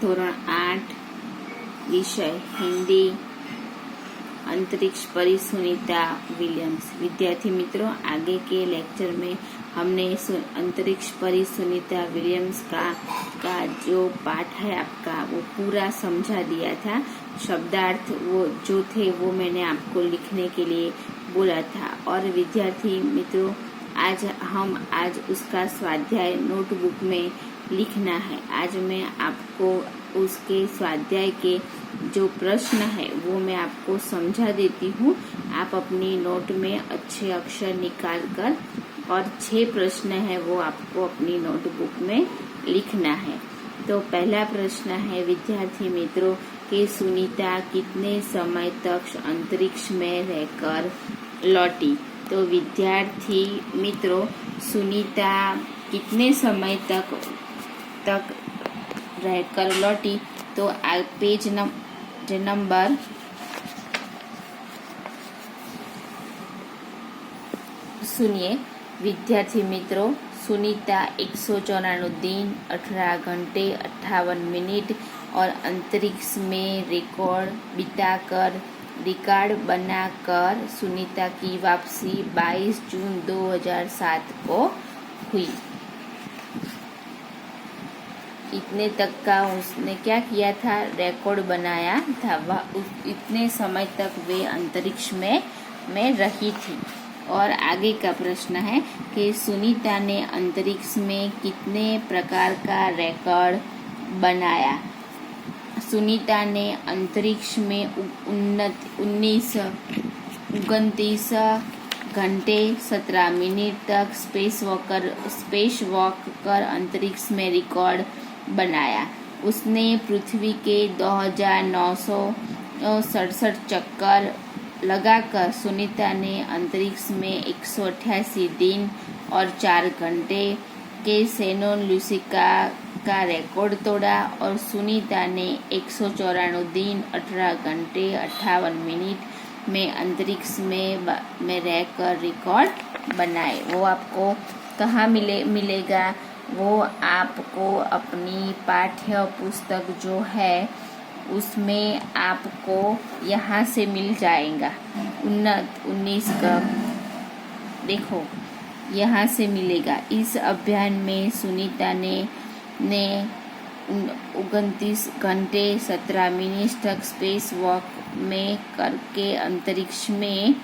धोरण 8 विषय हिंदी अंतरिक्ष परी सुनीता विलियम्स। विद्यार्थी मित्रों, आगे के लेक्चर में हमने अंतरिक्ष परी सुनीता विलियम्स का जो पाठ है आपका वो पूरा समझा दिया था। शब्दार्थ वो जो थे वो मैंने आपको लिखने के लिए बोला था। और विद्यार्थी मित्रों, आज उसका स्वाध्याय नोटबुक में लिखना है। आज मैं आपको उसके स्वाध्याय के जो प्रश्न है वो मैं आपको समझा देती हूँ। आप अपनी नोट में अच्छे अक्षर निकाल कर और 6 प्रश्न है वो आपको अपनी नोटबुक में लिखना है। तो पहला प्रश्न है विद्यार्थी मित्रों कि सुनीता कितने समय तक अंतरिक्ष में रहकर लौटी। तो विद्यार्थी मित्रों, सुनीता कितने समय तक रहकर लौटी। तो पेज नंबर सुनिए विद्यार्थी मित्रों। सुनीता 194 दिन 18 घंटे 58 मिनट और अंतरिक्ष में रिकॉर्ड बनाकर सुनीता की वापसी 22 जून 2007 को हुई। इतने तक का उसने क्या किया था, रिकॉर्ड बनाया था। इतने समय तक वे अंतरिक्ष में रही थी। और आगे का प्रश्न है कि सुनीता ने अंतरिक्ष में कितने प्रकार का रिकॉर्ड बनाया। सुनीता ने अंतरिक्ष में 29 घंटे 17 मिनट तक स्पेस वॉक कर अंतरिक्ष में रिकॉर्ड बनाया। उसने पृथ्वी के 2967 चक्कर लगाकर सुनीता ने अंतरिक्ष में 188 दिन और 4 घंटे के सेनोन लूसिका का रिकॉर्ड तोड़ा। और सुनीता ने 194 दिन 18 घंटे 58 मिनट में अंतरिक्ष में रहकर रिकॉर्ड बनाए। वो आपको कहाँ मिलेगा? वो आपको अपनी पाठ्य पुस्तक जो है उसमें आपको यहाँ से मिल जाएगा। 19 का देखो यहाँ से मिलेगा। इस अभियान में सुनीता ने 29 घंटे 17 मिनट तक स्पेस वॉक में करके अंतरिक्ष में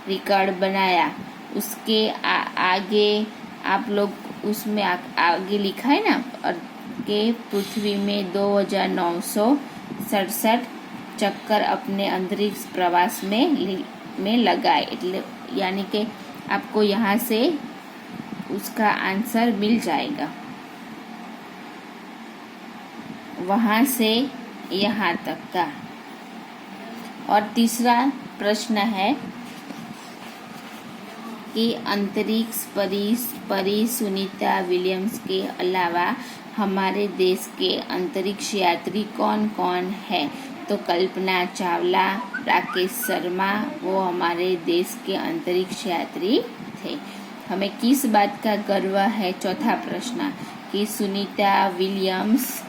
रिकॉर्ड बनाया। उसके आगे आप लोग उसमें आगे लिखा है ना, और के पृथ्वी में 2967 चक्कर अपने अंतरिक्ष प्रवास में लगाए। यानी कि आपको यहाँ से उसका आंसर मिल जाएगा, वहाँ से यहाँ तक का। और तीसरा प्रश्न है कि अंतरिक्ष परी सुनीता विलियम्स के अलावा हमारे देश के अंतरिक्ष यात्री कौन कौन है। तो कल्पना चावला, राकेश शर्मा, वो हमारे देश के अंतरिक्ष यात्री थे। हमें किस बात का गर्व है? चौथा प्रश्न कि सुनीता विलियम्स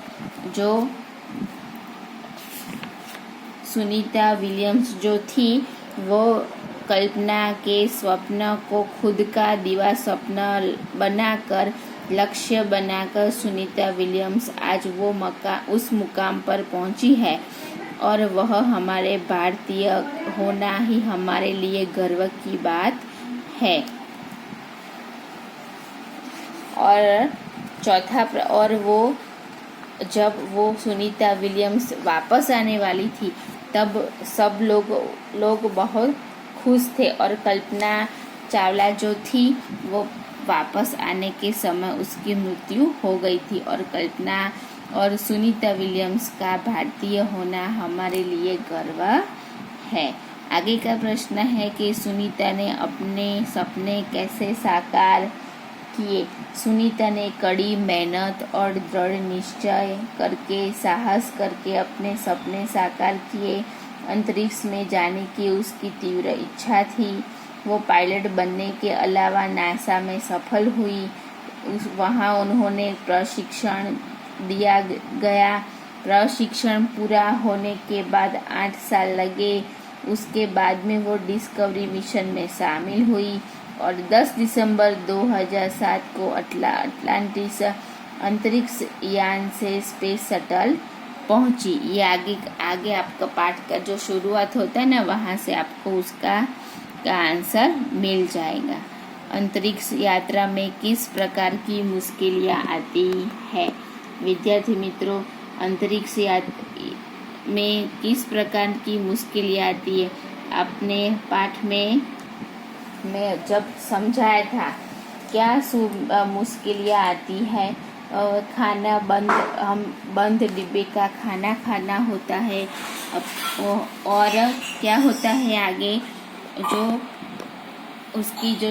जो थी वो कल्पना के स्वप्न को खुद का दिवा स्वप्न बनाकर लक्ष्य बनाकर सुनीता विलियम्स आज उस मुकाम पर पहुंची है। और वह हमारे भारतीय होना ही हमारे लिए गर्व की बात है। और जब वो सुनीता विलियम्स वापस आने वाली थी तब सब लोग बहुत खुश थे। और कल्पना चावला जो थी वो वापस आने के समय उसकी मृत्यु हो गई थी। और कल्पना और सुनीता विलियम्स का भारतीय होना हमारे लिए गर्व है। आगे का प्रश्न है कि सुनीता ने अपने सपने कैसे साकार किए। सुनीता ने कड़ी मेहनत और दृढ़ निश्चय करके साहस करके अपने सपने साकार किए। अंतरिक्ष में जाने की उसकी तीव्र इच्छा थी। वो पायलट बनने के अलावा नासा में सफल हुई। वहाँ उन्होंने प्रशिक्षण दिया गया। प्रशिक्षण पूरा होने के बाद 8 साल लगे। उसके बाद में वो डिस्कवरी मिशन में शामिल हुई और 10 दिसंबर 2007 को अटलांटिस अंतरिक्ष यान से स्पेस शटल पहुंची। ये आगे आपका पाठ का जो शुरुआत होता है ना, वहाँ से आपको उसका आंसर मिल जाएगा। अंतरिक्ष यात्रा में किस प्रकार की मुश्किलें आती है? विद्यार्थी मित्रों, अंतरिक्ष यात्रा में किस प्रकार की मुश्किलें आती है? आपने पाठ में जब समझाया था क्या मुश्किलें आती है। खाना हम बंद डिब्बे का खाना खाना होता है। और क्या होता है आगे, जो उसकी जो